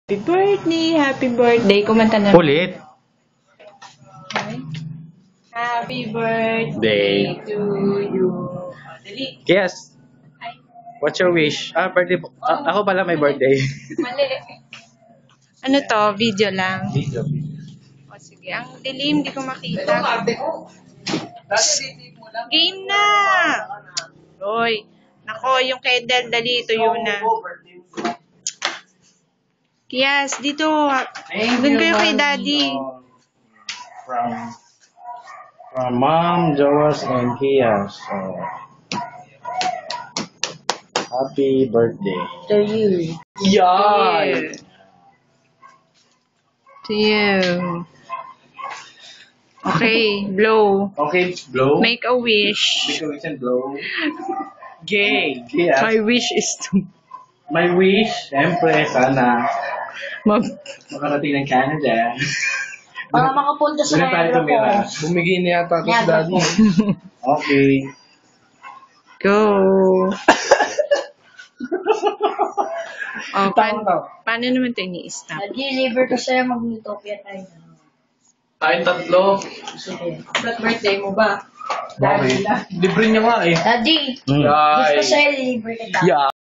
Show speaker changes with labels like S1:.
S1: Happy birthday, happy birthday. Kumanta na.
S2: Ulit.
S1: Okay. Happy birthday to you. Dali.
S2: Yes.
S1: Ay,
S2: What's your wish? Birthday po. Ako pala may birthday.
S1: mali. Ano to? Video lang.
S2: Video.
S1: O sige, ang dilim, di ko makita. Game na! Hoy, nako, yung Kedel, dali, tuyo na. Kiyas, dito. Doon kayo kay Daddy.
S2: From Mom, Joas, and Kia. So, happy birthday.
S1: To you.
S2: Yeah.
S1: To you. Okay, blow.
S2: Okay, blow.
S1: Make a wish.
S2: Because we can blow. Gay. Kia.
S1: My wish is to
S2: My wish, siyempre, sana makarating ng Canada.
S3: Para makapunta sa
S2: Doon tayo
S3: Niagara
S2: tumira.
S3: Falls.
S4: Bumigay niya yata ako sa
S3: Niagara
S4: daddy.
S3: Falls.
S2: Okay.
S1: go. Oh, paano naman ito ini-stop?
S3: Daddy, libre ko sa'yo mag-utopia tayo.
S4: Tayong tatlo.
S3: Sige.
S1: Ba't birthday mo ba?
S4: Bakit? Libre niya nga eh.
S3: Daddy,
S2: Mm.
S3: gusto
S4: Ay.
S3: ko sa'yo, libre kita.
S4: Yeah.